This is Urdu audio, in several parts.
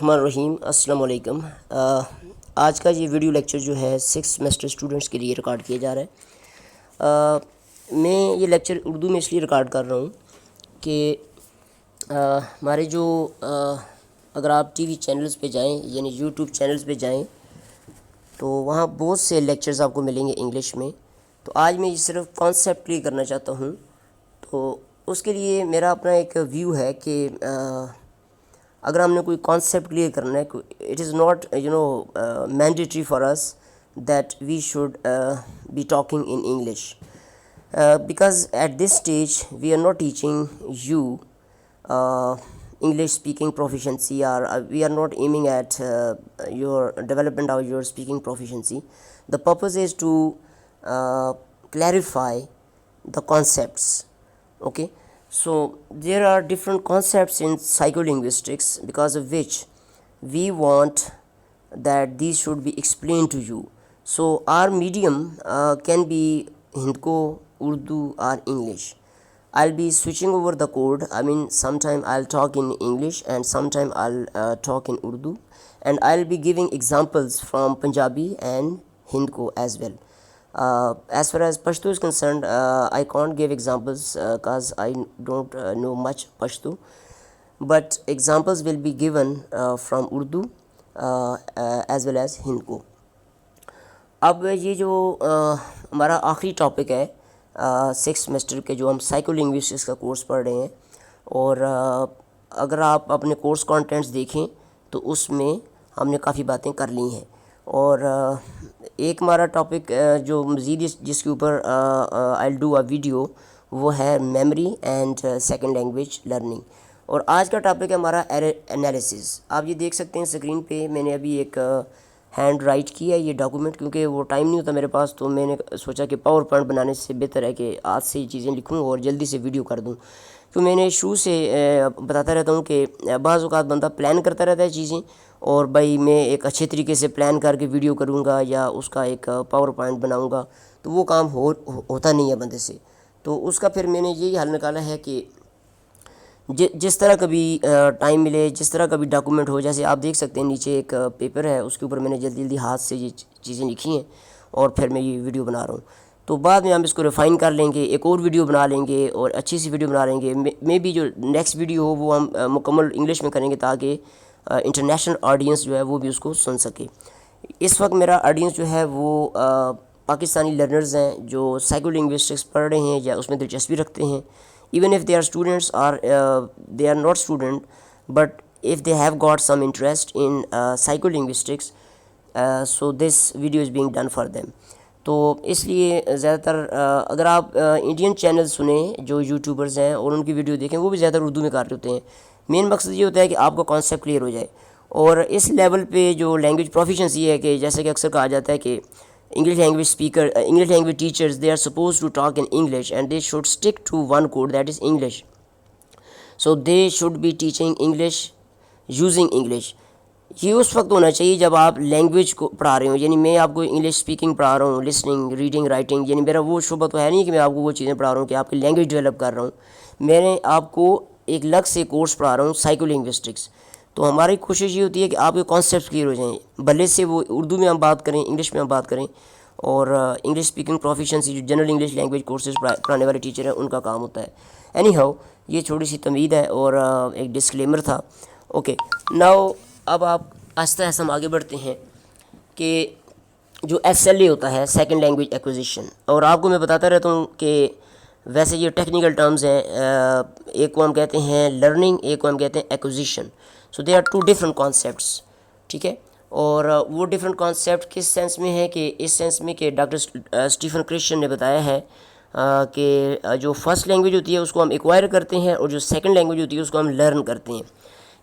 الرحمن الرحیم. السلام علیکم. آج کا یہ ویڈیو لیکچر جو ہے 6 سیمسٹر اسٹوڈنٹس کے لیے ریکارڈ کیا جا رہا ہے. میں یہ لیکچر اردو میں اس لیے ریکارڈ کر رہا ہوں کہ ہمارے جو اگر آپ ٹی وی چینلز پہ جائیں یعنی یوٹیوب چینلز پہ جائیں تو وہاں بہت سے لیکچرز آپ کو ملیں گے انگلش میں. تو آج میں یہ صرف کانسیپٹ کلیئر کرنا چاہتا ہوں. تو اس کے لیے میرا اپنا ایک ویو ہے کہ اگر ہم نے کوئی کانسیپٹ کلیئر کرنا ہے, it is not mandatory for us that we should be talking in English, because at this stage we are not teaching you English speaking proficiency, or we are not aiming at your development of your speaking proficiency. The purpose is to clarify the concepts. Okay, so there are different concepts in psycholinguistics because of which we want that these should be explained to you. So our medium can be Hindko, Urdu or English. I'll be switching over the code. I mean, sometime I'll talk in English and sometime I'll talk in Urdu, and I'll be giving examples from Punjabi and Hindko as well. As far as Pashto is concerned, I can't give examples because I don't know much Pashto, but examples will be given from Urdu as well as Hindko. اب یہ جو ہمارا آخری ٹاپک ہے 6 سیمسٹر کے, جو ہم سائیکو لنگوسٹکس کا کورس پڑھ رہے ہیں, اور اگر آپ اپنے کورس کانٹینٹس دیکھیں تو اس میں ہم نے کافی باتیں کر لی ہیں. اور ایک ہمارا ٹاپک جو مزید جس کے اوپر I'll do a ویڈیو, وہ ہے memory and second language learning. اور آج کا ٹاپک ہے ہمارا انالیسز. آپ یہ دیکھ سکتے ہیں اسکرین پہ, میں نے ابھی ایک ہینڈ رائٹ کیا ہے یہ ڈاکومنٹ, کیونکہ وہ ٹائم نہیں ہوتا میرے پاس, تو میں نے سوچا کہ پاور پوائنٹ بنانے سے بہتر ہے کہ آج سے یہ چیزیں لکھوں اور جلدی سے ویڈیو کر دوں. تو میں نے شروع سے بتاتا رہتا ہوں کہ بعض اوقات بندہ پلان کرتا رہتا ہے چیزیں, اور بھائی میں ایک اچھے طریقے سے پلان کر کے ویڈیو کروں گا یا اس کا ایک پاور پوائنٹ بناؤں گا, تو وہ کام ہوتا نہیں ہے بندے سے. تو اس کا پھر میں نے یہی حل نکالا ہے کہ جس طرح کبھی ٹائم ملے, جس طرح کبھی ڈاکومنٹ ہو, جیسے آپ دیکھ سکتے ہیں نیچے ایک پیپر ہے, اس کے اوپر میں نے جلدی جلدی ہاتھ سے یہ چیزیں لکھی ہیں اور پھر میں یہ ویڈیو بنا رہا ہوں. تو بعد میں ہم اس کو ریفائن کر لیں گے, ایک اور ویڈیو بنا لیں گے اور اچھی سی ویڈیو بنا لیں گے. میں بھی جو نیکسٹ ویڈیو ہو وہ ہم مکمل انگلش میں کریں گے تاکہ انٹرنیشنل آڈینس جو ہے وہ بھی اس کو سن سکے. اس وقت میرا آڈینس جو ہے وہ پاکستانی لرنرز ہیں جو سائیکو لنگوسٹکس پڑھ رہے ہیں یا اس میں دلچسپی رکھتے ہیں. Even if they are students or they are not student, but if they have got some interest in psycholinguistics, so this video is being done for them. تو اس لیے زیادہ تر اگر آپ انڈین چینل سنیں جو یوٹیوبرز ہیں اور ان کی ویڈیو دیکھیں, وہ بھی زیادہ اردو میں کر رہے ہوتے ہیں. مین مقصد یہ ہوتا ہے کہ آپ کا کانسیپٹ کلیئر ہو جائے. اور اس لیول پہ جو لینگویج پروفیشنسی ہے کہ جیسے کہ اکثر کہا جاتا ہے کہ English language teachers, they are supposed to talk in English and they should stick to one code, that is English. So they should be teaching English using English. یہ اس وقت ہونا چاہیے جب آپ لینگویج کو پڑھا رہے ہوں, یعنی میں آپ کو انگلش اسپیکنگ پڑھا رہا ہوں, لسننگ, ریڈنگ, رائٹنگ, یعنی میرا وہ شعبہ تو ہے نہیں کہ میں آپ کو وہ چیزیں پڑھا رہا ہوں کہ آپ کی لینگویج ڈیولپ کر رہا ہوں. میں نے آپ کو ایک الگ سے کورس پڑھا رہا ہوں سائیکو لنگوسٹکس. تو ہماری کوشش یہ ہوتی ہے کہ آپ کے کانسیپٹس کلیئر ہو جائیں, بھلے سے وہ اردو میں ہم بات کریں, انگلش میں ہم بات کریں. اور انگلش اسپیکنگ پروفیشنسی جو جنرل انگلش لینگویج کورسز پڑھانے والے ٹیچر ہیں ان کا کام ہوتا ہے. اینی ہاؤ, یہ چھوٹی سی تمہید ہے اور ایک ڈسکلیمر تھا. اوکے, ناؤ اب آپ آہستہ آہستہ ہم آگے بڑھتے ہیں کہ جو SLA ہوتا ہے سیکنڈ لینگویج ایکوزیشن. اور آپ کو میں بتاتا رہتا ہوں کہ ویسے یہ ٹیکنیکل ٹرمز ہیں, ایک کو ہم کہتے ہیں لرننگ, ایک کو ہم کہتے ہیں acquisition. So they are 2 different concepts. ٹھیک ہے, اور وہ ڈفرینٹ کانسیپٹ کس سینس میں ہے کہ اس سینس میں کہ ڈاکٹر اسٹیفن کرسچن نے بتایا ہے کہ جو فرسٹ لینگویج ہوتی ہے اس کو ہم ایکوائر کرتے ہیں اور جو سیکنڈ لینگویج ہوتی ہے اس کو ہم لرن کرتے ہیں.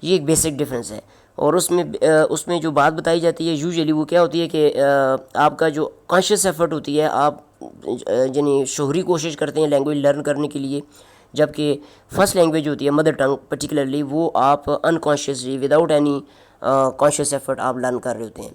یہ ایک بیسک ڈفرینس ہے. اور اس میں جو بات بتائی جاتی ہے یوزلی وہ کیا ہوتی ہے کہ آپ کا جو کانشیس ایفرٹ ہوتی ہے, آپ یعنی شعوری کوشش کرتے ہیں لینگویج لرن کرنے کے لیے, جبکہ فرسٹ لینگویج ہوتی ہے مدر ٹنگ پرٹیکولرلی, وہ آپ unconsciously without any conscious effort آپ لرن کر رہے ہوتے ہیں.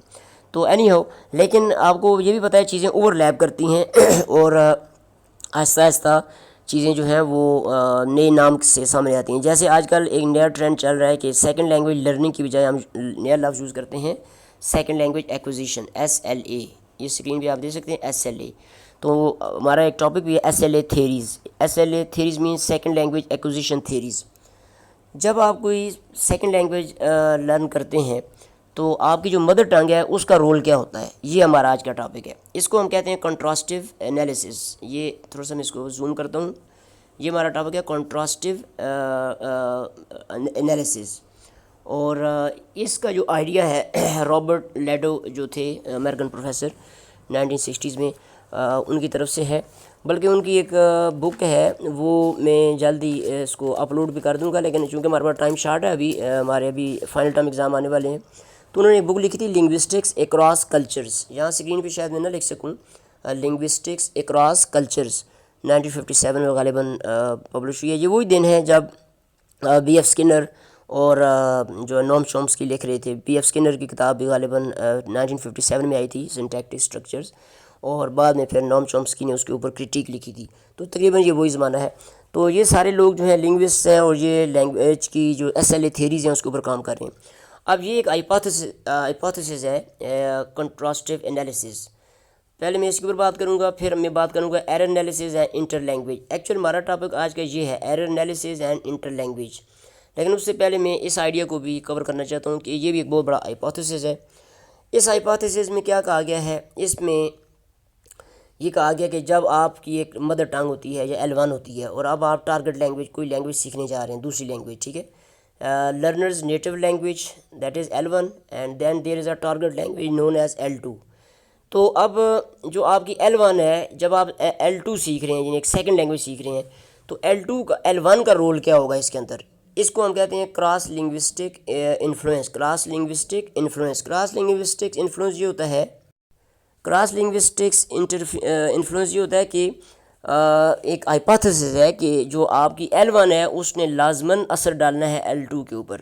تو اینی ہاؤ, لیکن آپ کو یہ بھی پتہ ہے چیزیں اوور لیپ کرتی ہیں اور آہستہ آہستہ چیزیں جو ہیں وہ نئے نام سے سامنے آتی ہیں. جیسے آج کل ایک نیا ٹرینڈ چل رہا ہے کہ سیکنڈ لینگویج لرننگ کی بجائے ہم نیا لفظ یوز کرتے ہیں سیکنڈ لینگویج ایکوزیشن SLA. یہ اسکرین پہ آپ دیکھ سکتے ہیں SLA. تو ہمارا ایک ٹاپک بھی ہے SLA theories. SLA theories means second language acquisition theories. جب آپ کوئی سیکنڈ لینگویج لرن کرتے ہیں تو آپ کی جو مدر ٹنگ ہے اس کا رول کیا ہوتا ہے, یہ ہمارا آج کا ٹاپک ہے. اس کو ہم کہتے ہیں کنٹراسٹیو انالیسس. یہ تھوڑا سا میں اس کو زوم کرتا ہوں. یہ ہمارا ٹاپک ہے کنٹراسٹیو انالیسس. اور اس کا جو آئیڈیا ہے رابرٹ لیڈو جو تھے امریکن پروفیسر 1960s میں, ان کی طرف سے ہے. بلکہ ان کی ایک بک ہے, وہ میں جلدی اس کو اپلوڈ بھی کر دوں گا, لیکن چونکہ ہمارے پاس ٹائم شارٹ ہے, ہمارے ابھی فائنل ٹرم ایگزام آنے والے ہیں, تو انہوں نے ایک بک لکھی تھی لنگوسٹکس اکراس کلچرز. یہاں اسکرین پہ شاید میں نہ لکھ سکوں, لنگوسٹکس اکراس کلچرز 1957 میں غالباً پبلش ہوئی ہے. یہ وہی دن ہے جب BF اسکنر اور جو نوم چومسکی لکھ رہے تھے. BF اسکنر کی کتاب بھی غالباً 1957 میں آئی تھی, سنٹیکٹک اسٹرکچرز, اور بعد میں پھر نوم چومسکی نے اس کے اوپر کرٹیک لکھی تھی. تو تقریباً یہ وہی زمانہ ہے. تو یہ سارے لوگ جو ہیں لنگوسٹ ہیں, اور یہ لینگویج کی جو SLA تھیریز ہیں اس کے اوپر کام کر رہے ہیں. اب یہ ایک ہائپوتھیسس ہے کنٹراسٹیو انالیسس. پہلے میں اس کے اوپر بات کروں گا, پھر میں بات کروں گا error analysis and interlanguage. Actual ہمارا ٹاپک آج کا یہ ہے error analysis and interlanguage. لیکن اس سے پہلے میں اس آئیڈیا کو بھی کور کرنا چاہتا ہوں کہ یہ بھی ایک بہت بڑا ہائپوتھیسس ہے. اس ہائپوتھیسس میں کیا کہا گیا ہے, اس میں یہ کہا گیا کہ جب آپ کی ایک مدر ٹنگ ہوتی ہے یا L1 ہوتی ہے, اور اب آپ ٹارگٹ لینگویج کوئی لینگویج سیکھنے جا رہے ہیں, دوسری لینگویج, ٹھیک ہے, learners native language that is L1 and then there is a target language known as L2. تو اب جو آپ کی L1 ہے, جب آپ L2 سیکھ رہے ہیں, یعنی ایک سیکنڈ لینگویج سیکھ رہے ہیں, تو L2 کا L1 کا رول کیا ہوگا اس کے اندر. اس کو ہم کہتے ہیں cross linguistic influence. Cross linguistic influence. Cross linguistic influence یہ ہوتا ہے, کراس لنگوسٹکس انفلوئنس یہ ہوتا ہے کہ ایک ہائپوتھیسس ہے کہ جو آپ کی L1 ہے اس نے لازماً اثر ڈالنا ہے L2 کے اوپر.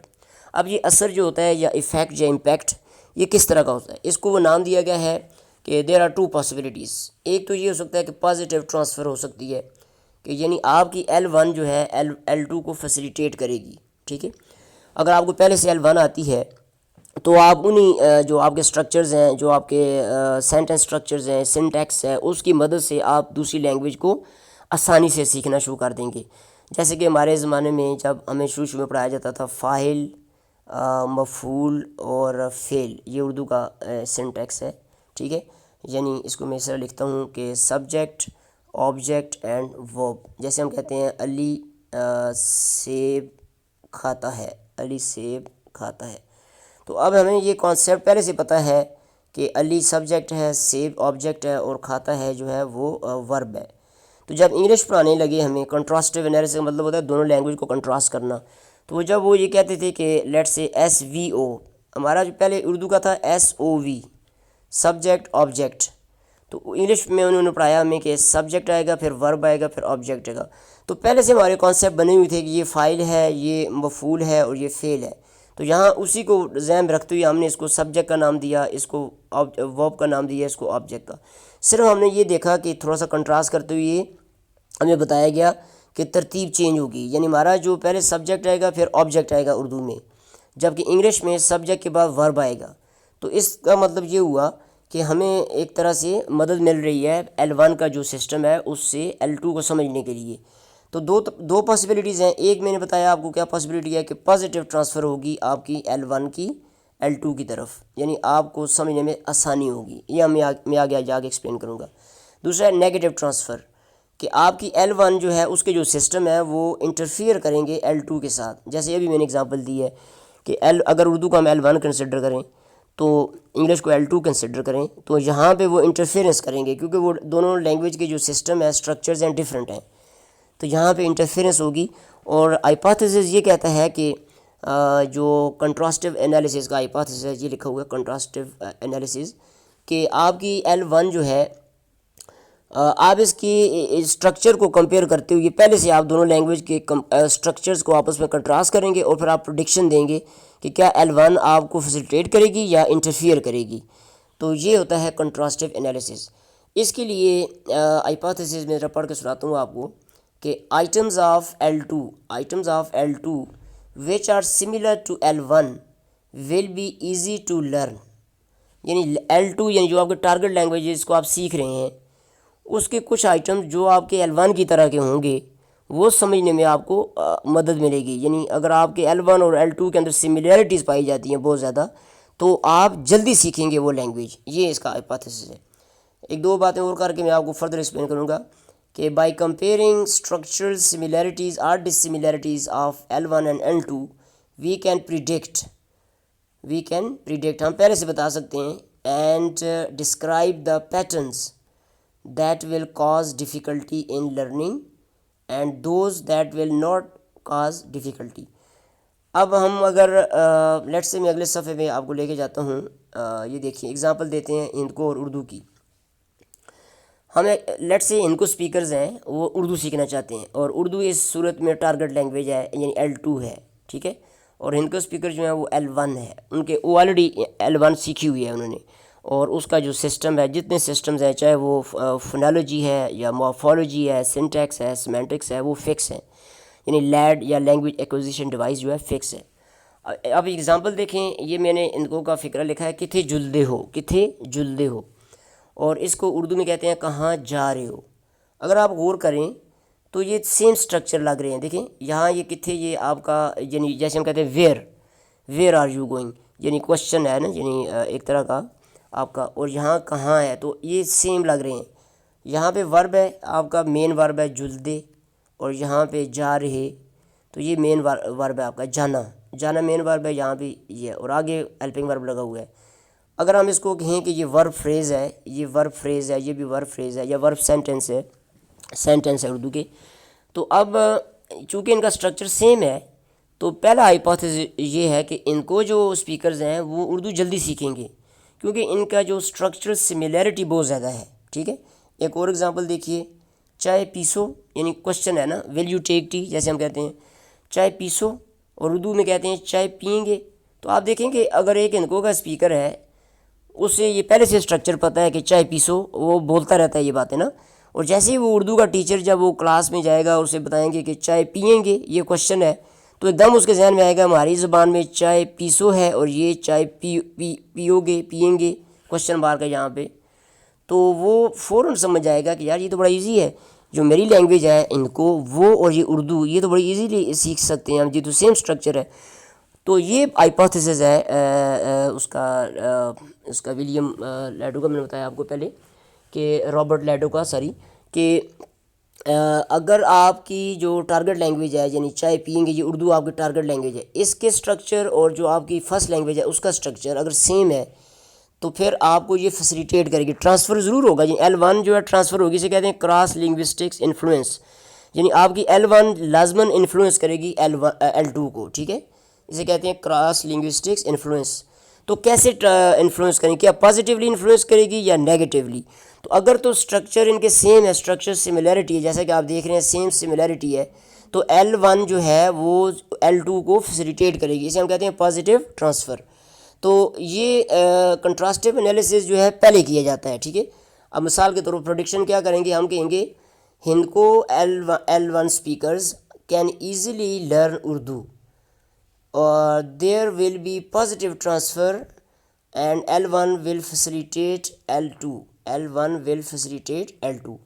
اب یہ اثر جو ہوتا ہے یا ایفیکٹ یا امپیکٹ, یہ کس طرح کا ہوتا ہے, اس کو وہ نام دیا گیا ہے کہ دیر آر ٹو پاسبلٹیز. ایک تو یہ ہو سکتا ہے کہ پازیٹیو ٹرانسفر ہو سکتی ہے, کہ یعنی آپ کی L1 جو ہے L2 کو فیسیلیٹیٹ کرے گی, ٹھیک ہے. اگر آپ کو پہلے سے L1 آتی ہے تو آپ انہی جو آپ کے سٹرکچرز ہیں, جو آپ کے سینٹنس سٹرکچرز ہیں, سنٹیکس ہے, اس کی مدد سے آپ دوسری لینگویج کو آسانی سے سیکھنا شروع کر دیں گے. جیسے کہ ہمارے زمانے میں جب ہمیں شروع میں پڑھایا جاتا تھا فاعل, مفعول اور فعل, یہ اردو کا سنٹیکس ہے, ٹھیک ہے. یعنی اس کو میں اس طرح لکھتا ہوں کہ سبجیکٹ, آبجیکٹ اینڈ ورب. جیسے ہم کہتے ہیں علی سیب کھاتا ہے, علی سیب کھاتا ہے. تو اب ہمیں یہ کانسیپٹ پہلے سے پتہ ہے کہ علی سبجیکٹ ہے, سیب آبجیکٹ ہے, اور کھاتا ہے جو ہے وہ ورب ہے. تو جب انگلش پڑھانے لگے ہمیں, کنٹراسٹیو انالیسس کا مطلب ہوتا ہے دونوں لینگویج کو کنٹراسٹ کرنا. تو جب وہ یہ کہتے تھے کہ لیٹ سے SVO, ہمارا جو پہلے اردو کا تھا SOV, سبجیکٹ آبجیکٹ. تو انگلش میں انہوں نے پڑھایا ہمیں کہ سبجیکٹ آئے گا, پھر ورب آئے گا, پھر آبجیکٹ آئے گا. تو پہلے سے ہمارے کانسیپٹ بنے ہوئے تھے کہ یہ فاعل ہے, یہ مفعول ہے, اور یہ فعل ہے. تو یہاں اسی کو ذہن میں رکھتے ہوئے ہم نے اس کو سبجیکٹ کا نام دیا, اس کو ورب کا نام دیا, اس کو آبجیکٹ کا. صرف ہم نے یہ دیکھا کہ تھوڑا سا کنٹراسٹ کرتے ہوئے ہمیں بتایا گیا کہ ترتیب چینج ہوگی, یعنی ہمارا جو پہلے سبجیکٹ آئے گا پھر آبجیکٹ آئے گا اردو میں, جبکہ انگلش میں سبجیکٹ کے بعد ورب آئے گا. تو اس کا مطلب یہ ہوا کہ ہمیں ایک طرح سے مدد مل رہی ہے L1 کا جو سسٹم ہے اس سے L2 کو سمجھنے کے لیے. تو دو پاسبلٹیز ہیں. ایک میں نے بتایا آپ کو کیا پاسبلٹی ہے کہ پازیٹیو ٹرانسفر ہوگی آپ کی L1 کی L2 کی طرف, یعنی آپ کو سمجھنے میں آسانی ہوگی. یہ میں آگے جا کے ایکسپلین کروں گا. دوسرا ہے نیگیٹو ٹرانسفر, کہ آپ کی L1 جو ہے اس کے جو سسٹم ہے وہ انٹرفیئر کریں گے L2 کے ساتھ. جیسے ابھی میں نے اگزامپل دی ہے کہ اگر اردو کو ہم L1 کنسیڈر کریں تو انگلش کو L2 کنسیڈر کریں, تو یہاں پہ وہ انٹرفیئرنس کریں گے, کیونکہ وہ دونوں لینگویج کے جو سسٹم ہے, اسٹرکچرز ہیں, ڈفرینٹ ہیں. تو یہاں پہ انٹرفیئرنس ہوگی. اور ہائپوتھیسس یہ کہتا ہے کہ جو کنٹراسٹیو انالیسس کا ہائپوتھیسس ہے, یہ لکھا ہوا ہے کنٹراسٹیو انالیسس, کہ آپ کی L1 جو ہے آپ اس کی اسٹرکچر کو کمپیئر کرتے ہوئے پہلے سے آپ دونوں لینگویج کے اسٹرکچرز کو آپس میں کنٹراسٹ کریں گے, اور پھر آپ پریڈکشن دیں گے کہ کیا L1 آپ کو فیسیلیٹیٹ کرے گی یا انٹرفیئر کرے گی. تو یہ ہوتا ہے کنٹراسٹیو انالیسس. اس کے لیے ہائپوتھیسس میں ذرا پڑھ کے سناتا ہوں آپ کو کہ items of L2 which are similar to L1 will be easy to learn. یعنی L2 یعنی جو آپ کے ٹارگٹ لینگویج جس کو آپ سیکھ رہے ہیں اس کے کچھ آئٹم جو آپ کے L1 کی طرح کے ہوں گے وہ سمجھنے میں آپ کو مدد ملے گی. یعنی اگر آپ کے L1 اور L2 کے اندر سملیرٹیز پائی جاتی ہیں بہت زیادہ تو آپ جلدی سیکھیں گے وہ لینگویج. یہ اس کا ہائپوتھیسس ہے. ایک دو باتیں اور کر کے میں آپ کو فردر ایکسپلین کروں گا کہ بائی کمپیئرنگ اسٹرکچرل سملیرٹیز اور dissimilarities of L1 and L2 we can predict ہم پہلے سے بتا سکتے ہیں and describe the patterns that will cause difficulty in learning and those that will not cause difficulty. اب ہم اگر لیٹ سے میں اگلے صفحے میں آپ کو لے کے جاتا ہوں. یہ دیکھیے ایگزامپل دیتے ہیں ہند کو اور اردو کی. ہمیں لیٹ سے ہند کو اسپیکرز ہیں وہ اردو سیکھنا چاہتے ہیں اور اردو اس صورت میں ٹارگٹ لینگویج ہے یعنی L2 ہے, ٹھیک ہے, اور ہند کو اسپیکر جو ہیں وہ L1 ہے. ان کے وہ آلریڈی L1 سیکھی ہوئی ہے انہوں نے, اور اس کا جو سسٹم ہے جتنے سسٹمز ہیں چاہے وہ فونالوجی ہے یا مورفولوجی ہے, سنٹیکس ہے, سیمینٹکس ہے, وہ فکس ہیں. یعنی لیڈ یا لینگویج ایکوزیشن ڈیوائس جو ہے فکس ہے. اب ایگزامپل دیکھیں, یہ میں نے ان کو کا فکرہ لکھا ہے کتھے جلدے ہو, اور اس کو اردو میں کہتے ہیں کہاں جا رہے ہو. اگر آپ غور کریں تو یہ سیم سٹرکچر لگ رہے ہیں. دیکھیں یہاں یہ کتھے, یہ آپ کا یعنی جیسے ہم کہتے ہیں ویئر آر یو گوئنگ, یعنی کوشچن ہے نا, یعنی ایک طرح کا آپ کا, اور یہاں کہاں ہے تو یہ سیم لگ رہے ہیں. یہاں پہ ورب ہے آپ کا, مین ورب ہے جلدے, اور یہاں پہ جا رہے تو یہ مین ورب ہے آپ کا جانا مین ورب ہے یہاں پہ یہ, اور آگے ہیلپنگ ورب لگا ہوا ہے. اگر ہم اس کو کہیں کہ یہ ورب فریز ہے, یہ بھی ورب فریز ہے یا ورب سینٹنس ہے اردو کے, تو اب چونکہ ان کا سٹرکچر سیم ہے تو پہلا ہائپوتھیسس یہ ہے کہ ان کو جو اسپیکرز ہیں وہ اردو جلدی سیکھیں گے کیونکہ ان کا جو سٹرکچرل سملیرٹی بہت زیادہ ہے, ٹھیک ہے. ایک اور ایگزامپل دیکھیے, چائے پیسو, یعنی کوشچن ہے نا, ول یو ٹیک ٹی, جیسے ہم کہتے ہیں چائے پیسو, اور اردو میں کہتے ہیں چائے پئیں گے. تو آپ دیکھیں کہ اگر ایک ہندکو کا اسپیکر ہے اسے یہ پہلے سے اسٹرکچر پتہ ہے کہ چائے پیسو, وہ بولتا رہتا ہے یہ باتیں نا, اور جیسے ہی وہ اردو کا ٹیچر جب وہ کلاس میں جائے گا اور اسے بتائیں گے کہ چائے پئیں گے, یہ کوشچن ہے, تو ایک دم اس کے ذہن میں آئے گا ہماری زبان میں چائے پیسو ہے اور یہ چائے پئیں گے کوشچن مارک ہے یہاں پہ. تو وہ فوراً سمجھ جائے گا کہ یار یہ تو بڑا ایزی ہے, جو میری لینگویج ہے ان کو وہ اور یہ اردو یہ تو بڑی ایزیلی سیکھ سکتے ہیں ہم, یہ تو سیم سٹرکچر ہے. تو یہ ہائپوتھیسس ہے اس کا ولیم لیڈو کا, میں نے بتایا آپ کو پہلے کہ رابرٹ لیڈو کا, کہ اگر آپ کی جو ٹارگٹ لینگویج ہے یعنی چائے پئیں گے یہ اردو آپ کی ٹارگٹ لینگویج ہے, اس کے سٹرکچر اور جو آپ کی فرسٹ لینگویج ہے اس کا سٹرکچر اگر سیم ہے تو پھر آپ کو یہ فیسیلیٹیٹ کرے گی, ٹرانسفر ضرور ہوگا. یعنی L1 جو ہے ٹرانسفر ہوگی, اسے کہتے ہیں کراس لنگوسٹکس انفلوئنس, یعنی آپ کی L1 لازماً انفلوئنس کرے گی L2 کو, ٹھیک ہے. اسے کہتے ہیں کراس لنگوسٹکس انفلوئنس. تو کیسے انفلوئنس کریں گے, کیا پازیٹیولی انفلوئنس کرے گی یا نیگیٹیولی؟ تو اگر تو سٹرکچر ان کے سیم ہے, سٹرکچر سملیرٹی ہے, جیسا کہ آپ دیکھ رہے ہیں سیم سملیرٹی ہے, تو L1 جو ہے وہ L2 کو فیسیلیٹیٹ کرے گی, اسے ہم کہتے ہیں پازیٹیو ٹرانسفر. تو یہ کنٹراسٹیو انالیسس جو ہے پہلے کیا جاتا ہے, ٹھیک ہے. اب مثال کے طور پر پروڈکشن کیا کریں گے, ہم کہیں گے ہند کو L1 speakers can easily learn Urdu, اور there will be positive transfer and L1 will facilitate L2.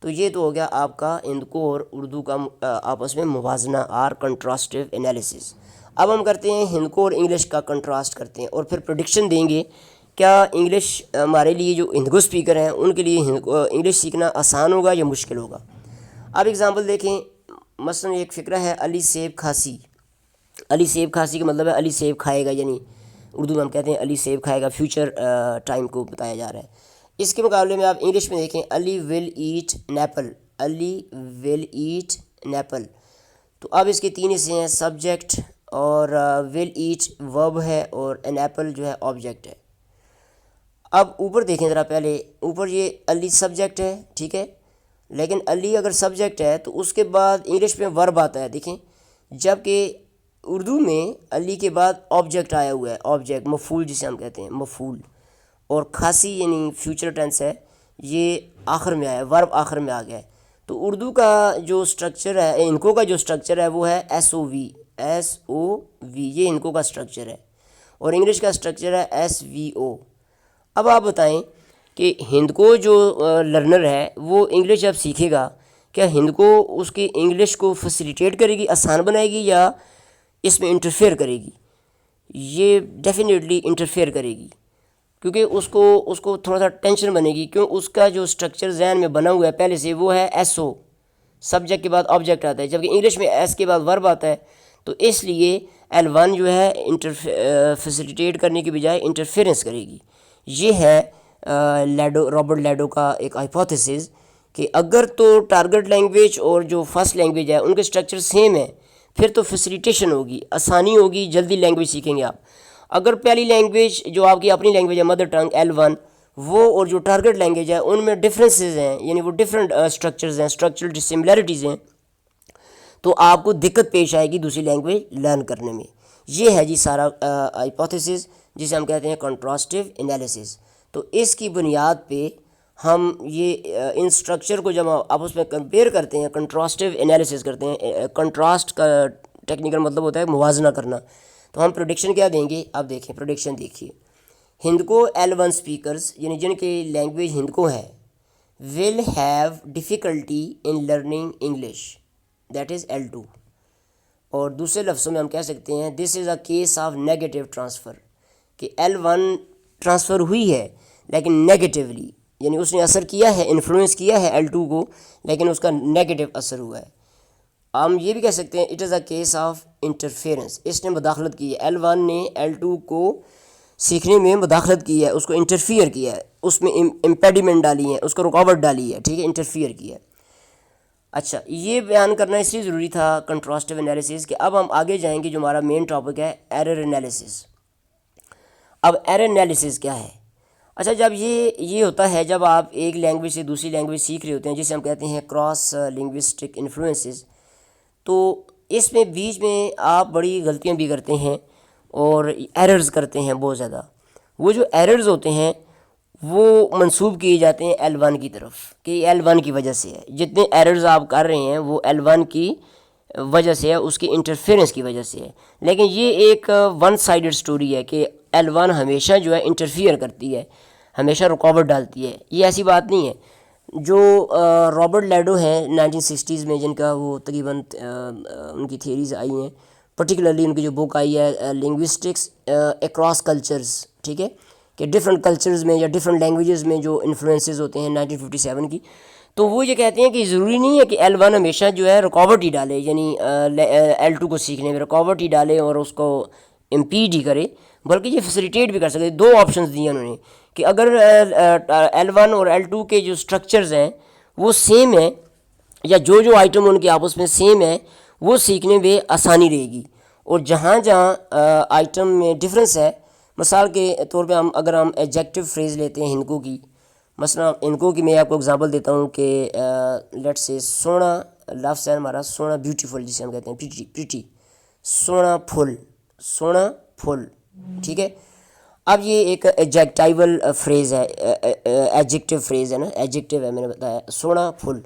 تو یہ تو ہو گیا آپ کا ہند کو اور اردو کا آپس میں موازنہ اور کنٹراسٹیو انالیسس. اب ہم کرتے ہیں ہند کو اور انگلش کا کنٹراسٹ کرتے ہیں اور پھر پریڈکشن دیں گے کیا انگلش ہمارے لیے جو ہندکو اسپیکر ہیں ان کے لیے انگلش سیکھنا آسان ہوگا یا مشکل ہوگا. اب ایگزامپل دیکھیں, مثلا ایک فکرہ ہے علی سیب کھاسی. علی سیب کھاسی کا مطلب ہے علی سیب کھائے گا, یعنی اردو میں ہم کہتے ہیں علی سیب کھائے گا, فیوچر ٹائم کو بتایا جا رہا ہے. اس کے مقابلے میں آپ انگلش میں دیکھیں علی ول ایٹ این ایپل. تو اب اس کے تین حصے ہیں, سبجیکٹ اور ول ایٹ ورب ہے اور این ایپل جو ہے آبجیکٹ ہے. اب اوپر دیکھیں ذرا, پہلے اوپر یہ علی سبجیکٹ ہے, ٹھیک ہے, لیکن علی اگر سبجیکٹ ہے تو اس کے بعد انگلش میں ورب آتا ہے, دیکھیں, جبکہ اردو میں علی کے بعد آبجیکٹ آیا ہوا ہے, آبجیکٹ مفعول جسے ہم کہتے ہیں مفعول, اور کھاسی یعنی فیوچر ٹینس ہے, یہ آخر میں آیا ہے, ورب آخر میں آ گیا ہے. تو اردو کا جو اسٹرکچر ہے، انکو کا جو اسٹرکچر ہے وہ ہے SOV، یہ انکو کا اسٹرکچر ہے، اور انگلش کا اسٹرکچر ہے SVO۔ اب آپ بتائیں کہ ہند کو جو لرنر ہے وہ انگلش جب سیکھے گا، کیا ہند کو اس کی انگلش کو فیسیلیٹیٹ کرے گی، آسان بنائے گی، یا اس میں انٹرفیئر کرے گی؟ یہ ڈیفینیٹلی انٹرفیئر کرے گی، کیونکہ اس کو تھوڑا سا ٹینشن بنے گی، کیوں اس کا جو اسٹرکچر ذہن میں بنا ہوا ہے پہلے سے وہ ہے SO، سبجیکٹ کے بعد آبجیکٹ آتا ہے، جبکہ انگلش میں ایس کے بعد ورب آتا ہے، تو اس لیے L1 جو ہے فیسیلیٹیٹ کرنے کی بجائے انٹرفیئرنس کرے گی۔ یہ ہے رابرٹ لیڈو کا ایک ہائپوتھیسس کہ اگر تو ٹارگٹ لینگویج اور جو فرسٹ لینگویج ہے ان کے اسٹرکچر سیم ہے، پھر تو فیسیلیٹیشن ہوگی، آسانی ہوگی، جلدی لینگویج سیکھیں گے آپ۔ اگر پہلی لینگویج جو آپ کی اپنی لینگویج ہے مدر ٹنگ L1، وہ اور جو ٹارگٹ لینگویج ہے ان میں ڈفرینسز ہیں، یعنی وہ ڈفرینٹ اسٹرکچرز ہیں، اسٹرکچرل ڈسملیرٹیز ہیں، تو آپ کو دقت پیش آئے گی دوسری لینگویج لرن کرنے میں۔ یہ ہے جی سارا ہائپوتھیسس جسے ہم کہتے ہیں کنٹراسٹیو انالیسس۔ تو اس کی بنیاد پہ ہم یہ ان اسٹرکچر کو جب آپس میں کمپیئر کرتے ہیں، کنٹراسٹیو انالیسس کرتے ہیں، کنٹراسٹ کا ٹیکنیکل مطلب ہوتا ہے موازنہ کرنا، تو ہم پروڈکشن کیا دیں گے؟ اب دیکھیں پروڈکشن دیکھیے، ہند کو L1 اسپیکرز یعنی جن کی لینگویج ہند کو ہے will have difficulty in learning English, that is L2۔ اور دوسرے لفظوں میں ہم کہہ سکتے ہیں this is a case of negative transfer, کہ L1 ٹرانسفر ہوئی ہے لیکن نیگیٹیولی، یعنی اس نے اثر کیا ہے، انفلوئنس کیا ہے L2 کو، لیکن اس کا نیگیٹو اثر ہوا ہے۔ ہم یہ بھی کہہ سکتے ہیں it is a case of interference, اس نے مداخلت کی ہے، L1 نے L2 کو سیکھنے میں مداخلت کی ہے، اس کو انٹرفیئر کیا ہے، اس میں امپیڈیمنٹ ڈالی ہے، اس کو رکاوٹ ڈالی ہے، ٹھیک ہے، انٹرفیئر کیا ہے۔ اچھا، یہ بیان کرنا اس لیے ضروری تھا کنٹراسٹیو انالیسس کہ اب ہم آگے جائیں گے، جو ہمارا مین ٹاپک ہے ایرر انالیسس۔ اب ایرر انالیسس کیا ہے؟ اچھا، جب یہ ہوتا ہے جب آپ ایک لینگویج سے دوسری لینگویج سیکھ رہے ہوتے ہیں، جسے ہم کہتے ہیں کراس لنگوسٹک انفلوئنسز، تو اس میں بیچ میں آپ بڑی غلطیاں بھی کرتے ہیں اور ایررز کرتے ہیں بہت زیادہ۔ وہ جو ایررز ہوتے ہیں وہ منسوب کیے جاتے ہیں L1 کی طرف، کہ L1 کی وجہ سے ہے، جتنے ایررز آپ کر رہے ہیں وہ L1 کی وجہ سے ہے، اس کی انٹرفیئرنس کی وجہ سے ہے۔ لیکن یہ ایک ون سائیڈڈ سٹوری ہے کہ L1 ہمیشہ جو ہے انٹرفیئر کرتی ہے، ہمیشہ رکاوٹ ڈالتی ہے، یہ ایسی بات نہیں ہے۔ جو رابرٹ لیڈو ہیں 1960s میں، جن کا وہ تقریباً ان کی تھیوریز آئی ہیں، پرٹیکولرلی ان کی جو بک آئی ہے لنگوسٹکس اکراس کلچرز، ٹھیک ہے، کہ ڈفرینٹ کلچرز میں یا ڈفرینٹ لینگویجز میں جو انفلوئنسز ہوتے ہیں 1957 کی، تو وہ یہ کہتے ہیں کہ ضروری نہیں ہے کہ L1 ہمیشہ جو ہے رکاوٹ ہی ڈالے، یعنی L2 کو سیکھنے میں رکاوٹ ہی ڈالے اور اس کو امپیڈ ہی کرے، بلکہ یہ فیسیلیٹیٹ بھی کر سکتے۔ دو آپشنز دیے انہوں نے کہ اگر L1 اور L2 کے جو اسٹرکچرز ہیں وہ سیم ہیں، یا جو آئٹم ان کے آپس میں سیم ہیں، وہ سیکھنے میں آسانی رہے گی، اور جہاں آئٹم میں ڈفرینس ہے، مثال کے طور پہ اگر ہم ایڈجیکٹو فریز لیتے ہیں ہندکو کی، مثلا ہندکو کی میں آپ کو اگزامپل دیتا ہوں کہ لیٹ سے سونا لفظ ہے ہمارا، سونا بیوٹیفل جسے ہم کہتے ہیں پریٹی، سونا پھول، ٹھیک ہے۔ اب یہ ایک ایڈجیکٹیول فریز ہے، ایڈجیکٹو فریز ہے نا، ایڈجیکٹو ہے، میں نے بتایا سونا پھول،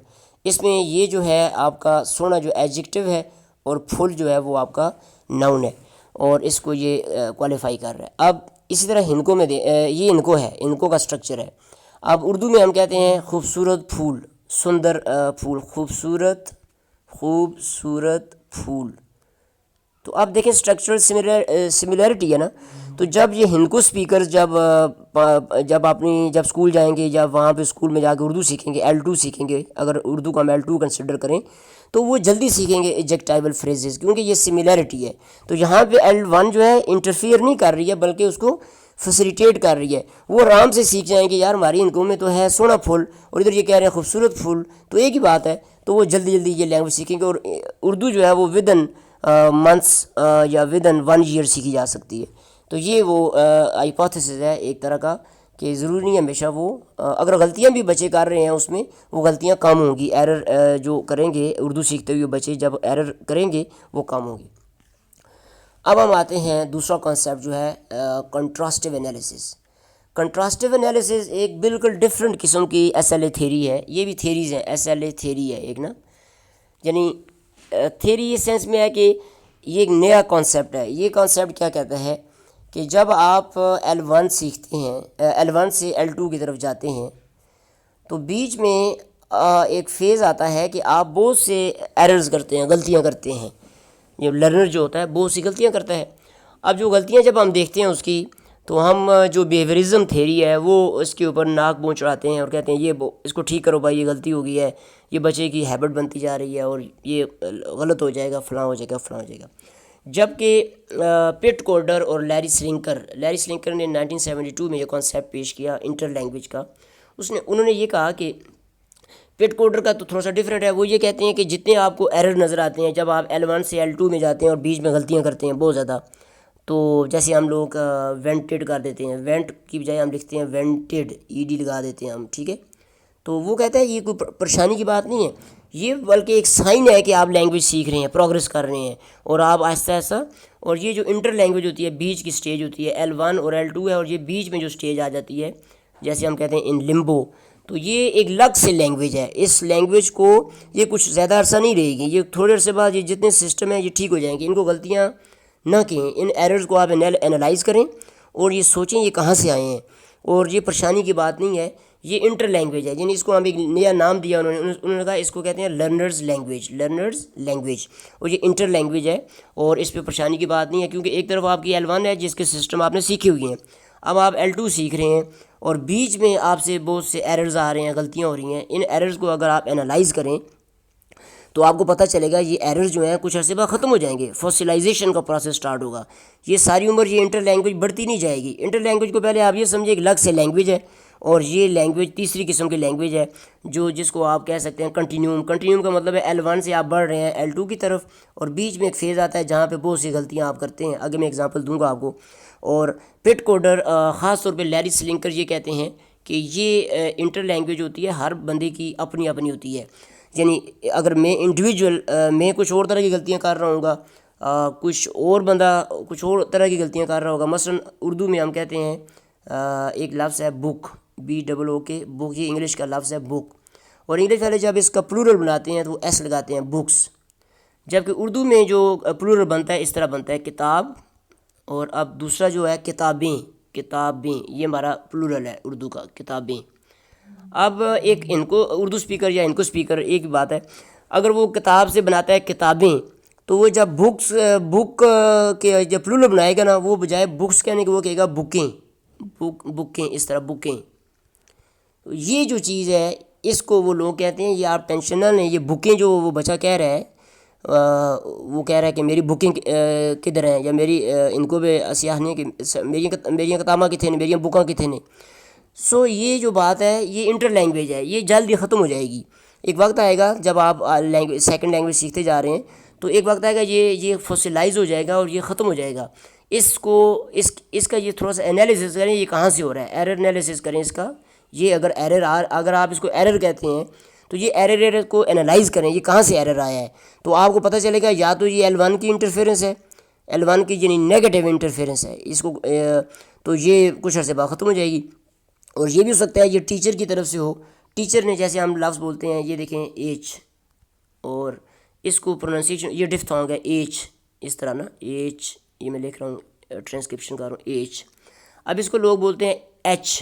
اس میں یہ جو ہے آپ کا سونا جو ایڈجیکٹو ہے اور پھول جو ہے وہ آپ کا ناؤن ہے، اور اس کو یہ کوالیفائی کر رہا ہے۔ اب اسی طرح ہندکو میں یہ ہندکو ہے، ہندکو کا اسٹرکچر ہے۔ اب اردو میں ہم کہتے ہیں خوبصورت پھول، سندر پھول، خوبصورت پھول، تو آپ دیکھیں اسٹرکچرل سملیرٹی ہے نا۔ تو جب یہ ہندکو اسپیکرز جب اسکول جائیں گے، جب وہاں پہ اسکول میں جا کے اردو سیکھیں گے، L2 سیکھیں گے، اگر اردو کو ہم L2 کنسیڈر کریں تو وہ جلدی سیکھیں گے ایڈجیکٹیول فریزز، کیونکہ یہ سملیرٹی ہے۔ تو یہاں پہ L1 جو ہے انٹرفیئر نہیں کر رہی ہے، بلکہ اس کو فیسیلیٹیٹ کر رہی ہے، وہ آرام سے سیکھ جائیں گے، یار ہماری ہندکو میں تو ہے سونا پھول اور ادھر یہ کہہ رہے ہیں خوبصورت پھول، تو ایک ہی بات ہے، تو وہ جلدی یہ لینگویج سیکھیں گے، اور اردو جو ہے وہ ودن منتھس یا ودن 1 year سیکھی جا سکتی ہے۔ تو یہ وہ ہائپوتھیسس ہے ایک طرح کا، کہ ضروری نہیں ہمیشہ وہ اگر غلطیاں بھی بچے کر رہے ہیں اس میں، وہ غلطیاں کم ہوں گی، ایرر جو کریں گے اردو سیکھتے ہوئے بچے جب ایرر کریں گے وہ کم ہوگی۔ اب ہم آتے ہیں دوسرا کانسیپٹ جو ہے کنٹراسٹیو انالیسس۔ کنٹراسٹیو انالیسز ایک بالکل ڈفرینٹ قسم کی ایس ایل اے تھیری ہے. یہ بھی تھیریز ہیں, ایس ایل اے تھیری ہے ایک نا, یعنی تھیری اس سینس میں ہے کہ یہ ایک نیا کانسیپٹ ہے. یہ کانسیپٹ کیا کہتا ہے کہ جب آپ L1 سیکھتے ہیں, L1 سے L2 کی طرف جاتے ہیں, تو بیچ میں ایک فیز آتا ہے کہ آپ بہت سے ایررز کرتے ہیں, غلطیاں کرتے ہیں. یہ لرنر جو ہوتا ہے بہت سی غلطیاں کرتا ہے. اب جو غلطیاں جب ہم دیکھتے ہیں اس کی, تو ہم جو بیہیویرزم تھیری ہے وہ اس کے اوپر ناک منہ چڑھاتے ہیں اور کہتے ہیں یہ اس کو ٹھیک کرو بھائی, یہ غلطی ہو گئی ہے, یہ بچے کی ہیبٹ بنتی جا رہی ہے اور یہ غلط ہو جائے گا, فلاں ہو جائے گا, فلاں ہو جائے گا. جبکہ پٹ کوڈر اور لیری سلنکر نے 1972 میں یہ کانسیپٹ پیش کیا انٹر لینگویج کا. انہوں نے یہ کہا کہ پٹ کوڈر کا تو تھوڑا سا ڈفرینٹ ہے. وہ یہ کہتے ہیں کہ جتنے آپ کو ایرر نظر آتے ہیں جب آپ L1 سے L2 میں جاتے ہیں اور بیچ میں غلطیاں کرتے ہیں بہت زیادہ, تو جیسے ہم لوگ وینٹڈ کر دیتے ہیں, وینٹ کی بجائے ہم لکھتے ہیں وینٹڈ, ED لگا دیتے ہیں ہم, ٹھیک ہے. تو وہ کہتا ہے یہ کوئی پریشانی کی بات نہیں ہے, یہ بلکہ ایک سائن ہے کہ آپ لینگویج سیکھ رہے ہیں, پروگریس کر رہے ہیں, اور آپ آہستہ آہستہ. اور یہ جو انٹر لینگویج ہوتی ہے, بیچ کی سٹیج ہوتی ہے, L1 اور L2 ہے, اور یہ بیچ میں جو سٹیج آ جاتی ہے جیسے ہم کہتے ہیں ان لمبو, تو یہ ایک الگ سے لینگویج ہے. اس لینگویج کو یہ کچھ زیادہ عرصہ نہیں رہے گی, یہ تھوڑے عرصے بعد یہ جتنے سسٹم ہیں یہ ٹھیک ہو جائیں گے. ان کو غلطیاں نہ کہیں, ان ایررز کو آپ انالائز کریں اور یہ سوچیں یہ کہاں سے آئے ہیں, اور یہ پریشانی کی بات نہیں ہے. یہ انٹر لینگویج ہے, یعنی اس کو ہم ایک نیا نام دیا انہوں نے کہا اس کو کہتے ہیں لرنرز لینگویج, اور یہ انٹر لینگویج ہے اور اس پہ پریشانی کی بات نہیں ہے, کیونکہ ایک طرف آپ کی L1 ہے جس کے سسٹم آپ نے سیکھے ہوئے ہیں, اب آپ L2 سیکھ رہے ہیں اور بیچ میں آپ سے بہت سے ایررز آ رہے ہیں, غلطیاں ہو رہی ہیں. ان ایررز کو اگر آپ انالائز کریں تو آپ کو پتہ چلے گا یہ ایرر جو ہیں کچھ عرصے بعد ختم ہو جائیں گے, فوسلائزیشن کا پروسیس سٹارٹ ہوگا. یہ ساری عمر یہ انٹر لینگویج بڑھتی نہیں جائے گی. انٹر لینگویج کو پہلے آپ یہ سمجھیں ایک الگ سے لینگویج ہے, اور یہ لینگویج تیسری قسم کی لینگویج ہے جس کو آپ کہہ سکتے ہیں کنٹینیوم کا مطلب ہے L1 سے آپ بڑھ رہے ہیں L2 کی طرف, اور بیچ میں ایک فیز آتا ہے جہاں پہ بہت سی غلطیاں آپ کرتے ہیں. آگے میں اگزامپل دوں گا آپ کو. اور پٹ کوڈر خاص طور پہ لیری سلنکر یہ کہتے ہیں کہ یہ انٹر لینگویج ہوتی ہے, ہر بندے کی اپنی اپنی ہوتی ہے. یعنی اگر میں انڈیویجول میں کچھ اور طرح کی غلطیاں کر رہا ہوں گا, کچھ اور بندہ کچھ اور طرح کی غلطیاں کر رہا ہوگا. مثلا اردو میں ہم کہتے ہیں ایک لفظ ہے بک, BOOK, بک, یہ انگلش کا لفظ ہے بک, اور انگلش والے جب اس کا پلورل بناتے ہیں تو وہ ایس لگاتے ہیں بکس, جبکہ اردو میں جو پلورل بنتا ہے اس طرح بنتا ہے کتاب, اور اب دوسرا جو ہے کتابیں, یہ ہمارا پلورل ہے اردو کا, کتابیں. اب ایک ان کو اردو سپیکر یا ان کو سپیکر ایک بات ہے, اگر وہ کتاب سے بناتا ہے کتابیں, تو وہ جب بک کے جب پلورل بنائے گا نا, وہ بجائے بکس کہنے کے وہ کہے گا بکیں, اس طرح بکیں. یہ جو چیز ہے اس کو وہ لوگ کہتے ہیں یہ آپ ٹینشن نہ لیں, یہ بکیں جو وہ بچہ کہہ رہا ہے وہ کہہ رہا ہے کہ میری بکنگ کدھر ہیں, یا میری ان کو بھی سیاح نہیں کہ میری کتاباں کتنے نے, میری بکاں کتنے نے. سو یہ جو بات ہے یہ انٹر لینگویج ہے, یہ جلدی ختم ہو جائے گی. ایک وقت آئے گا جب آپ سیکنڈ لینگویج سیکھتے جا رہے ہیں, تو ایک وقت آئے گا یہ فوسلائز ہو جائے گا اور یہ ختم ہو جائے گا. اس کا یہ تھوڑا سا انالیسس کریں, یہ کہاں سے ہو رہا ہے, ایرر انالیسس کریں اس کا. یہ اگر آپ اس کو ایرر کہتے ہیں تو یہ ایرر کو انالائز کریں, یہ کہاں سے ایرر آیا ہے. تو آپ کو پتہ چلے گا یا تو یہ L1 کی انٹرفیرنس ہے, L1 کی یعنی نیگیٹو انٹرفیرنس ہے اس کو, تو یہ کچھ عرصے بعد ختم ہو جائے گی. اور یہ بھی ہو سکتا ہے یہ ٹیچر کی طرف سے ہو, ٹیچر نے جیسے ہم لفظ بولتے ہیں, یہ دیکھیں ایچ, اور اس کو پروننسیشن یہ ڈفتھانگ ہے ایچ, اس طرح نا ایچ, یہ میں لکھ رہا ہوں ٹرانسکرپشن کر رہا ہوں ایچ. اب اس کو لوگ بولتے ہیں ایچ.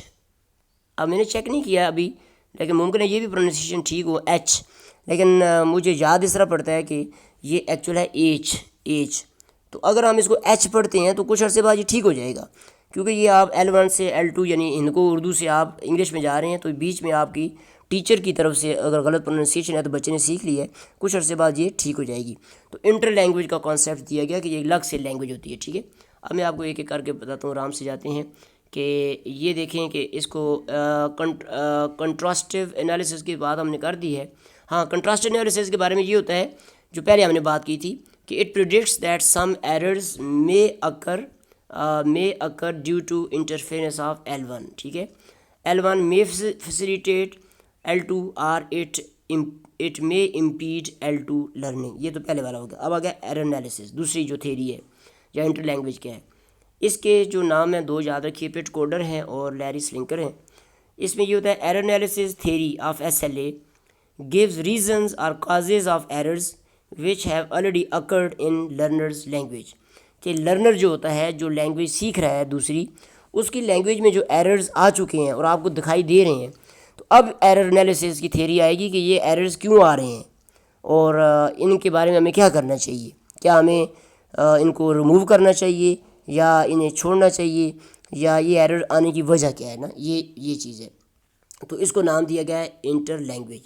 اب میں نے چیک نہیں کیا ابھی, لیکن ممکن ہے یہ بھی پروننسیشن ٹھیک ہو ایچ, لیکن مجھے یاد اس طرح پڑتا ہے کہ یہ ایکچوئل ہے ایچ. تو اگر ہم اس کو ایچ پڑھتے ہیں تو کچھ عرصے بعد یہ ٹھیک ہو جائے گا, کیونکہ یہ آپ L1 سے L2 یعنی ان کو اردو سے آپ انگلش میں جا رہے ہیں, تو بیچ میں آپ کی ٹیچر کی طرف سے اگر غلط پروننسیشن ہے تو بچے نے سیکھ لی ہے, کچھ عرصے بعد یہ ٹھیک ہو جائے گی. تو انٹر لینگویج کا کانسیپٹ دیا گیا کہ یہ الگ سے لینگویج ہوتی ہے, ٹھیک ہے. اب میں آپ کو ایک ایک کر کے بتاتا ہوں, آرام سے جاتے ہیں کہ یہ دیکھیں کہ اس کو کنٹراسٹیو انالیسس کی بات ہم نے کر دی ہے. ہاں, کنٹراسٹیو انالیسس کے بارے میں یہ ہوتا ہے جو پہلے ہم نے بات کی تھی کہ it predicts that some errors may occur due to interference of L1, ٹھیک ہے. L1 may facilitate L2 or it may impede L2 learning. یہ تو پہلے والا ہو گیا. اب آ گیا ایرر انالیسس, دوسری جو تھیری ہے یا انٹر لینگویج کیا ہے. اس کے جو نام ہیں دو یاد رکھیے، پٹ کوڈر ہیں اور لیری سلنکر ہیں. اس میں یہ ہوتا ہے error analysis theory of SLA gives reasons or causes of errors which have already occurred in learner's language. کہ لرنر جو ہوتا ہے، جو لینگویج سیکھ رہا ہے دوسری، اس کی لینگویج میں جو ایررز آ چکے ہیں اور آپ کو دکھائی دے رہے ہیں، تو اب ایرر انالیسس کی تھیوری آئے گی کہ یہ ایررز کیوں آ رہے ہیں اور ان کے بارے میں ہمیں کیا کرنا چاہیے. کیا ہمیں ان کو ریموو کرنا چاہیے یا انہیں چھوڑنا چاہیے، یا یہ ایرر آنے کی وجہ کیا ہے نا، یہ چیز ہے. تو اس کو نام دیا گیا ہے انٹر لینگویج.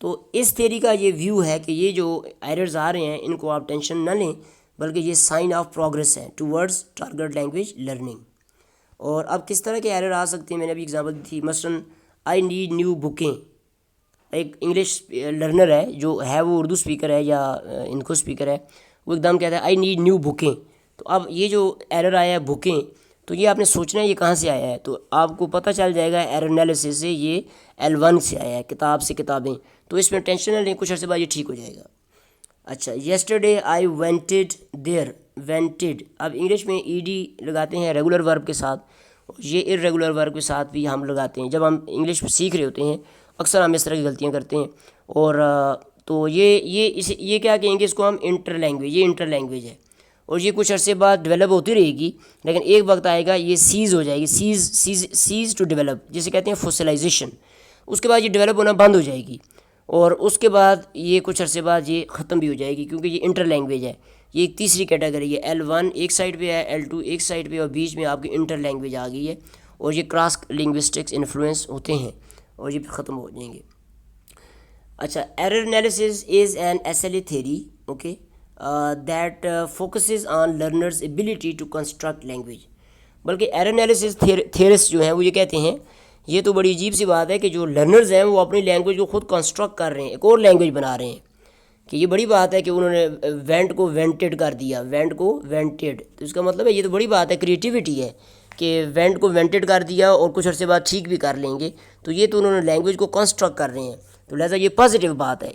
تو اس تھیوری کا یہ ویو ہے کہ یہ جو ایررز آ رہے ہیں ان کو آپ ٹینشن نہ لیں، بلکہ یہ سائن آف پروگریس ہے ٹورڈز ٹارگیٹ لینگویج لرننگ. اور اب کس طرح کے ایرر آ سکتے ہیں، میں نے ابھی ایگزامپل دی تھی. مثلاً آئی نیڈ نیو بکیں. ایک انگلش لرنر ہے جو ہے، وہ اردو اسپیکر ہے یا انکو اسپیکر ہے، وہ ایک دم کہتا ہے آئی نیڈ نیو بکیں. تو اب یہ جو ایرر آیا ہے بکیں، تو یہ آپ نے سوچنا ہے یہ کہاں سے آیا ہے. تو آپ کو پتہ چل جائے گا ایرر انالیسس سے یہ L1 سے آیا ہے، کتاب سے کتابیں. تو اس میں ٹینشن نہ لیں، کچھ عرصے بعد یہ ٹھیک ہو جائے گا. اچھا، یسٹرڈے آئی وینٹڈ دیر. وینٹڈ اب انگلش میں ED لگاتے ہیں ریگولر ورب کے ساتھ، یہ ارریگولر ورب کے ساتھ بھی ہم لگاتے ہیں. جب ہم انگلش سیکھ رہے ہوتے ہیں اکثر ہم اس طرح کی غلطیاں کرتے ہیں. اور تو یہ کیا کہیں گے، اس کو ہم انٹر لینگویج، یہ انٹر لینگویج ہے. اور یہ کچھ عرصے بعد ڈیولپ ہوتی رہے گی، لیکن ایک وقت آئے گا یہ سیز ہو جائے گی، سیز ٹو ڈیولپ، جسے کہتے ہیں فوسلائزیشن. اس کے بعد یہ ڈیولپ ہونا بند ہو جائے گی، اور اس کے بعد یہ کچھ عرصے بعد یہ ختم بھی ہو جائے گی، کیونکہ یہ انٹر لینگویج ہے. یہ ایک تیسری کیٹیگری ہے. L1 ایک سائڈ پہ ہے، L2 ایک سائڈ پہ، اور بیچ میں آپ کی انٹر لینگویج آ گئی ہے. اور یہ کراس لنگوسٹکس انفلوئنس ہوتے ہیں اور یہ بھی ختم ہو جائیں گے. اچھا، error analysis is an SLA theory okay that focuses on learners ability to construct language. بلکہ ایرر انالیسس تھیورسٹ جو ہیں وہ یہ کہتے ہیں، یہ تو بڑی عجیب سی بات ہے کہ جو لرنرز ہیں وہ اپنی لینگویج کو خود کنسٹرکٹ کر رہے ہیں، ایک اور لینگویج بنا رہے ہیں. کہ یہ بڑی بات ہے کہ انہوں نے وینٹ کو وینٹڈ کر دیا، وینٹ کو وینٹڈ. تو اس کا مطلب ہے یہ تو بڑی بات ہے، کریٹیوٹی ہے کہ وینٹ کو وینٹڈ کر دیا اور کچھ عرصے بعد ٹھیک بھی کر لیں گے. تو یہ تو انہوں نے لینگویج کو کنسٹرکٹ کر رہے ہیں، تو لہٰذا یہ پازیٹیو بات ہے.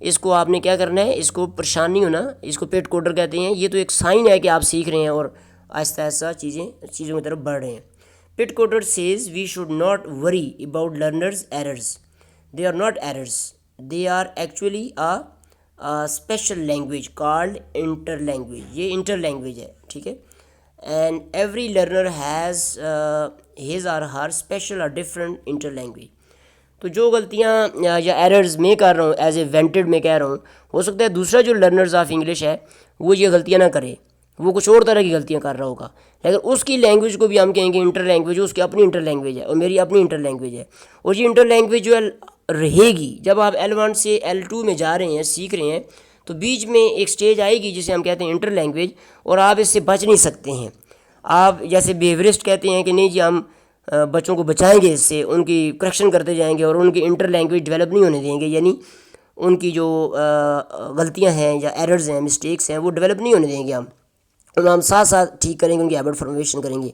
اس کو آپ نے کیا کرنا ہے، اس کو پریشان نہیں ہونا. اس کو پیٹ کوڈر کہتے ہیں. یہ تو ایک سائن ہے کہ آپ سیکھ رہے ہیں اور آہستہ آہستہ چیزوں کی طرف بڑھ رہے ہیں. Pit Corder says we should not worry about learners errors. They are not errors, they are actually special language called interlanguage. یہ انٹر لینگویج ہے، ٹھیک ہے. And every learner has his or her special or different interlanguage. تو جو غلطیاں یا ایررز میں کر رہا ہوں ایز اے وینٹڈ میں کہہ رہا ہوں، ہو سکتا ہے دوسرا جو لرنرز آف انگلش ہے وہ یہ غلطیاں نہ کرے، وہ کچھ اور طرح کی غلطیاں کر رہا ہوگا، لیکن اس کی لینگویج کو بھی ہم کہیں گے انٹر لینگویج. اس کی اپنی انٹر لینگویج ہے اور میری اپنی انٹر لینگویج ہے. اور یہ انٹر لینگویج جو ہے رہے گی. جب آپ L1 سے L2 میں جا رہے ہیں، سیکھ رہے ہیں، تو بیچ میں ایک سٹیج آئے گی جسے ہم کہتے ہیں انٹر لینگویج، اور آپ اس سے بچ نہیں سکتے ہیں. آپ جیسے بیہیورسٹ کہتے ہیں کہ نہیں جی ہم بچوں کو بچائیں گے، اس سے ان کی کریکشن کرتے جائیں گے اور ان کی انٹر لینگویج ڈیولپ نہیں ہونے دیں گے، یعنی ان کی جو غلطیاں ہیں یا ایررز ہیں، مسٹیکس ہیں، وہ ڈیولپ نہیں ہونے دیں گے. ہم ساتھ ساتھ ٹھیک کریں گے، ان کی ہیبٹ فارمیشن کریں گے.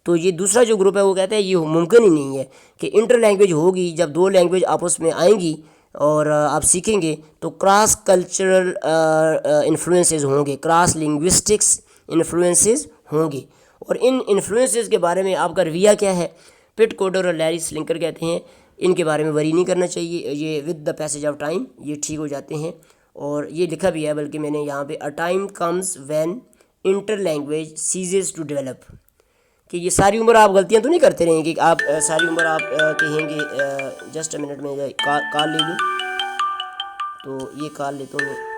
تو یہ دوسرا جو گروپ ہے وہ کہتا ہے یہ ممکن ہی نہیں ہے کہ انٹر لینگویج ہوگی. جب دو لینگویج آپس میں آئیں گی اور آپ سیکھیں گے تو کراس کلچرل انفلوئنسز ہوں گے، کراس لنگوسٹکس انفلوئنسز ہوں گے. اور ان انفلوئنسز کے بارے میں آپ کا رویہ کیا ہے؟ پٹ کوڈر اور لیری سلنکر کہتے ہیں ان کے بارے میں وری نہیں کرنا چاہیے، یہ with the passage of time یہ ٹھیک ہو جاتے ہیں. اور یہ لکھا بھی ہے بلکہ میں نے یہاں پہ a time comes when interlanguage ceases to develop. کہ یہ ساری عمر آپ غلطیاں تو نہیں کرتے رہیں گے کہ آپ ساری عمر آپ کہیں گے. جسٹ اے منٹ میں کال لے لوں، تو یہ کال لیتا ہوں.